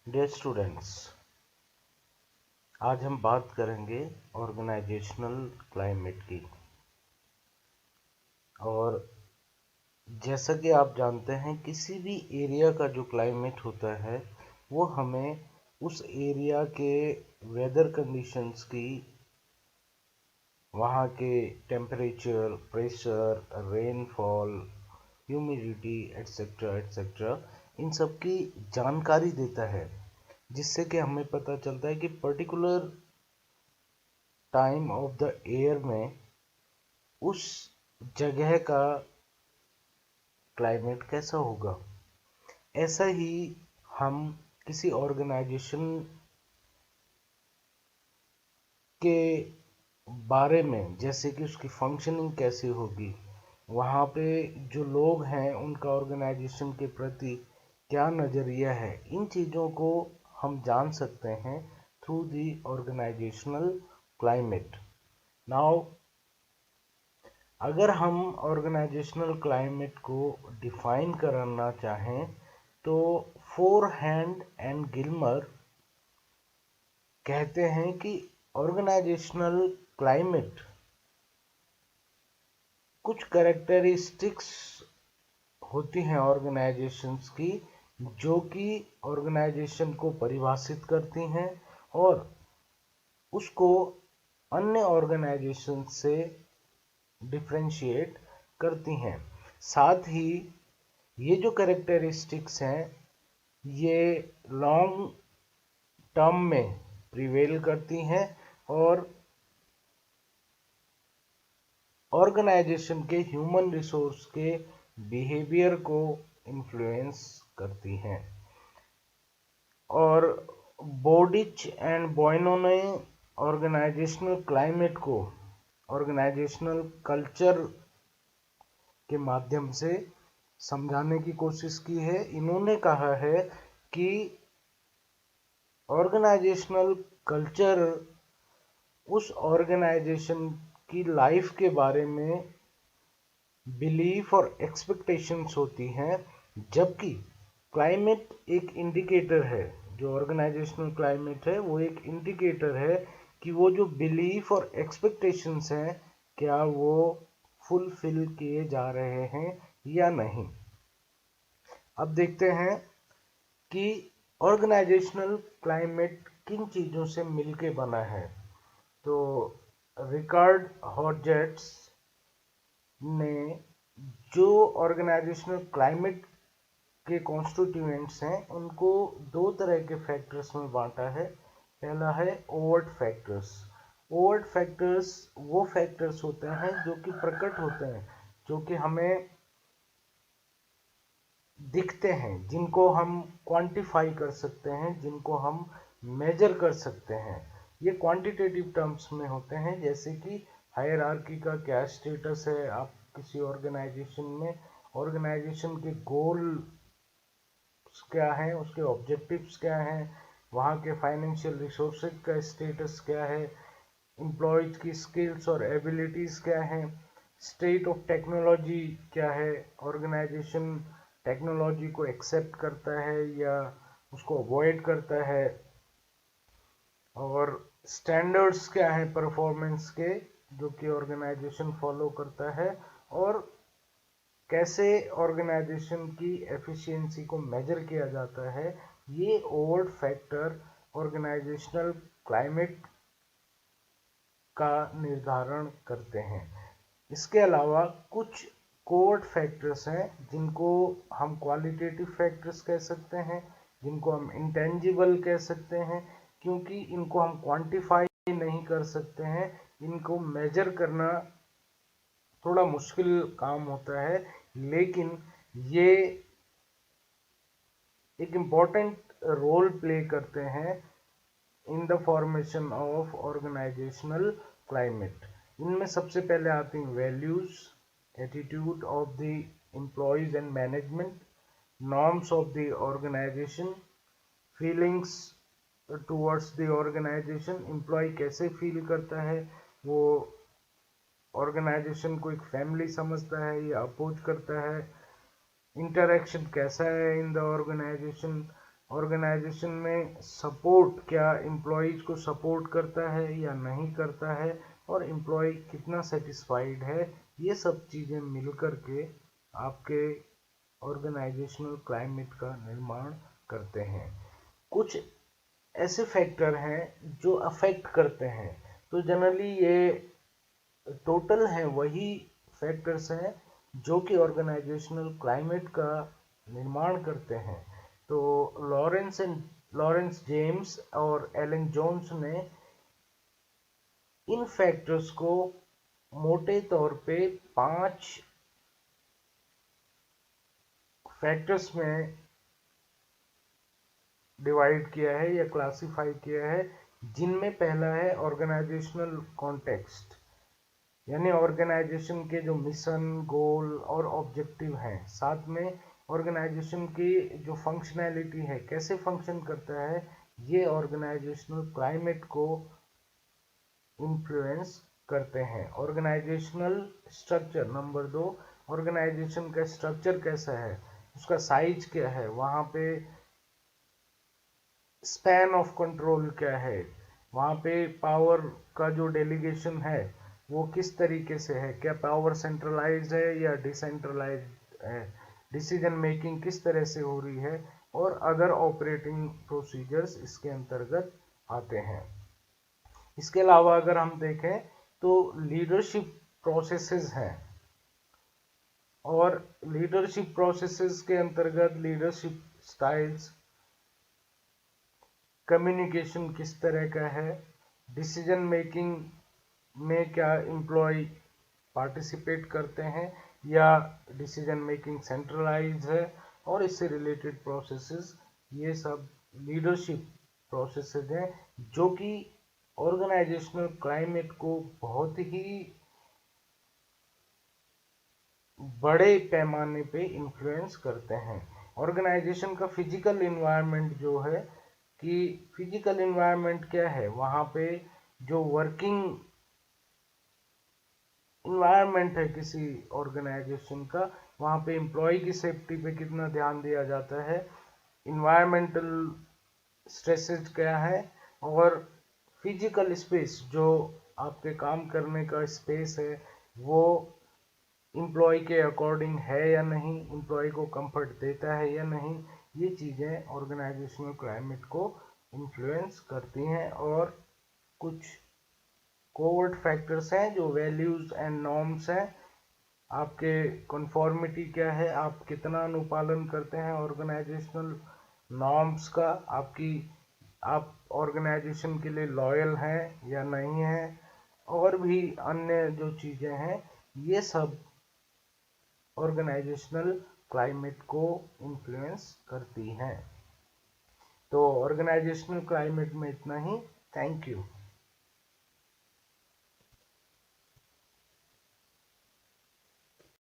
Dear students, आज हम बात करेंगे ऑर्गेनाइजेशनल क्लाइमेट की। और जैसा कि आप जानते हैं, किसी भी एरिया का जो क्लाइमेट होता है वो हमें उस एरिया के वेदर कंडीशंस की, वहाँ के temperature, pressure, rainfall, humidity etcetera etcetera, इन सब की जानकारी देता है, जिससे कि हमें पता चलता है कि particular time of the year में उस जगह का क्लाइमेट कैसा होगा। ऐसा ही हम किसी ऑर्गेनाइजेशन के बारे में, जैसे कि उसकी फंक्शनिंग कैसी होगी, वहाँ पे जो लोग हैं उनका ऑर्गेनाइजेशन के प्रति क्या नज़रिया है, इन चीज़ों को हम जान सकते हैं through the organisational climate. Now, अगर हम ऑर्गेनाइजेशनल क्लाइमेट को डिफाइन करना चाहें तो फोरहैंड एंड गिलमर कहते हैं कि ऑर्गेनाइजेशनल क्लाइमेट कुछ कैरेक्टरिस्टिक्स होती हैं ऑर्गेनाइजेशंस की, जो कि ऑर्गेनाइजेशन को परिभाषित करती हैं और उसको अन्य ऑर्गेनाइजेशन से डिफ्रेंशिएट करती हैं। साथ ही ये जो कैरेक्टरिस्टिक्स हैं, ये लॉन्ग टर्म में प्रिवेल करती हैं और ऑर्गेनाइजेशन के ह्यूमन रिसोर्स के बिहेवियर को इन्फ्लुएंस करती हैं। और बोडिच एंड बॉयनो ने ऑर्गेनाइजेशनल क्लाइमेट को ऑर्गेनाइजेशनल कल्चर के माध्यम से समझाने की कोशिश की है। इन्होंने कहा है कि ऑर्गेनाइजेशनल कल्चर उस ऑर्गेनाइजेशन की लाइफ के बारे में बिलीफ और एक्सपेक्टेशंस होती हैं, जबकि क्लाइमेट एक इंडिकेटर है। जो ऑर्गेनाइजेशनल क्लाइमेट है वो एक इंडिकेटर है कि वो जो बिलीफ और एक्सपेक्टेशंस हैं, क्या वो फुलफिल किए जा रहे हैं या नहीं। अब देखते हैं कि ऑर्गेनाइजेशनल क्लाइमेट किन चीज़ों से मिलके बना है। तो रिकार्ड हॉर्जेट्स ने जो ऑर्गेनाइजेशनल क्लाइमेट के कॉन्स्टिट्यूएंट्स हैं उनको दो तरह के फैक्टर्स में बांटा है। पहला है ओवर्ट फैक्टर्स। ओवर्ट फैक्टर्स वो फैक्टर्स होते हैं जो कि प्रकट होते हैं, जो कि हमें दिखते हैं, जिनको हम क्वांटिफाई कर सकते हैं, जिनको हम मेजर कर सकते हैं। ये क्वांटिटेटिव टर्म्स में होते हैं, जैसे कि हायरार्की का क्या स्टेटस है आप किसी ऑर्गेनाइजेशन में, ऑर्गेनाइजेशन के गोल क्या है, उसके ऑब्जेक्टिव्स क्या हैं, वहाँ के फाइनेंशियल रिसोर्सेज का स्टेटस क्या है, एम्प्लॉयज की स्किल्स और एबिलिटीज़ क्या हैं, स्टेट ऑफ टेक्नोलॉजी क्या है, ऑर्गेनाइजेशन टेक्नोलॉजी को एक्सेप्ट करता है या उसको अवॉइड करता है, और स्टैंडर्ड्स क्या हैं परफॉर्मेंस के जो कि ऑर्गेनाइजेशन फॉलो करता है, और कैसे ऑर्गेनाइजेशन की एफिशिएंसी को मेजर किया जाता है। ये ओवर्ट फैक्टर ऑर्गेनाइजेशनल क्लाइमेट का निर्धारण करते हैं। इसके अलावा कुछ कोवर्ट फैक्टर्स हैं जिनको हम क्वालिटेटिव फैक्टर्स कह सकते हैं, जिनको हम इंटेंजिबल कह सकते हैं, क्योंकि इनको हम क्वांटिफाई नहीं कर सकते हैं, इनको मेजर करना थोड़ा मुश्किल काम होता है, लेकिन ये एक इम्पॉर्टेंट रोल प्ले करते हैं in the formation of organisational climate. इनमें सबसे पहले आती हैं values, attitude of the employees and management, norms of the organisation, feelings towards the organisation, employee कैसे फील करता है, वो ऑर्गेनाइजेशन को एक फैमिली समझता है या अपोज करता है, इंटरेक्शन कैसा है इन द ऑर्गेनाइजेशन, ऑर्गेनाइजेशन में सपोर्ट क्या एम्प्लॉयज को सपोर्ट करता है या नहीं करता है, और एम्प्लॉय कितना सेटिस्फाइड है, ये सब चीज़ें मिलकर के आपके ऑर्गेनाइजेशनल क्लाइमेट का निर्माण करते हैं। कुछ ऐसे फैक्टर हैं जो अफेक्ट करते हैं, तो जनरली ये टोटल है वही फैक्टर्स हैं जो कि ऑर्गेनाइजेशनल क्लाइमेट का निर्माण करते हैं। तो लॉरेंस जेम्स और एलन जोन्स ने इन फैक्टर्स को मोटे तौर पे 5 फैक्टर्स में डिवाइड किया है या क्लासिफाई किया है, जिनमें पहला है ऑर्गेनाइजेशनल कॉन्टेक्स्ट, यानी ऑर्गेनाइजेशन के जो मिशन, गोल और ऑब्जेक्टिव हैं, साथ में ऑर्गेनाइजेशन की जो फंक्शनैलिटी है, कैसे फंक्शन करता है, ये ऑर्गेनाइजेशनल क्लाइमेट को इन्फ्लुएंस करते हैं। ऑर्गेनाइजेशनल स्ट्रक्चर नंबर 2, ऑर्गेनाइजेशन का स्ट्रक्चर कैसा है, उसका साइज क्या है, वहाँ पे स्पैन ऑफ कंट्रोल क्या है, वहाँ पे पावर का जो डेलीगेशन है वो किस तरीके से है, क्या पावर सेंट्रलाइज है या डिसेंट्रलाइज है, डिसीजन मेकिंग किस तरह से हो रही है, और अदर ऑपरेटिंग प्रोसीजर्स इसके अंतर्गत आते हैं। इसके अलावा अगर हम देखें तो लीडरशिप प्रोसेसेस हैं, और लीडरशिप प्रोसेसेस के अंतर्गत लीडरशिप स्टाइल्स, कम्युनिकेशन किस तरह का है, डिसीजन मेकिंग में क्या एम्प्लॉय पार्टिसिपेट करते हैं या डिसीजन मेकिंग सेंट्रलाइज है, और इससे रिलेटेड प्रोसेसेस, ये सब लीडरशिप प्रोसेसेस हैं जो कि ऑर्गेनाइजेशनल क्लाइमेट को बहुत ही बड़े पैमाने पे इन्फ्लुएंस करते हैं। ऑर्गेनाइजेशन का फिजिकल इन्वायरमेंट जो है, कि फिजिकल इन्वायरमेंट क्या है, वहाँ पे जो वर्किंग इन्वायरमेंट है किसी ऑर्गेनाइजेशन का, वहाँ पे एम्प्लॉय की सेफ्टी पे कितना ध्यान दिया जाता है, इन्वायरमेंटल स्ट्रेसेस क्या है, और फिजिकल स्पेस जो आपके काम करने का स्पेस है वो एम्प्लॉय के अकॉर्डिंग है या नहीं, एम्प्लॉय को कंफर्ट देता है या नहीं, ये चीज़ें ऑर्गेनाइजेशनल क्लाइमेट को इन्फ्लुएंस करती हैं। और कुछ कोवर्ट फैक्टर्स हैं जो वैल्यूज एंड नॉर्म्स हैं, आपके कन्फॉर्मिटी क्या है, आप कितना अनुपालन करते हैं ऑर्गेनाइजेशनल नॉर्म्स का, आप ऑर्गेनाइजेशन के लिए लॉयल हैं या नहीं हैं, और भी अन्य जो चीज़ें हैं, ये सब ऑर्गेनाइजेशनल क्लाइमेट को इन्फ्लुएंस करती हैं। तो ऑर्गेनाइजेशनल क्लाइमेट में इतना ही। Thank you.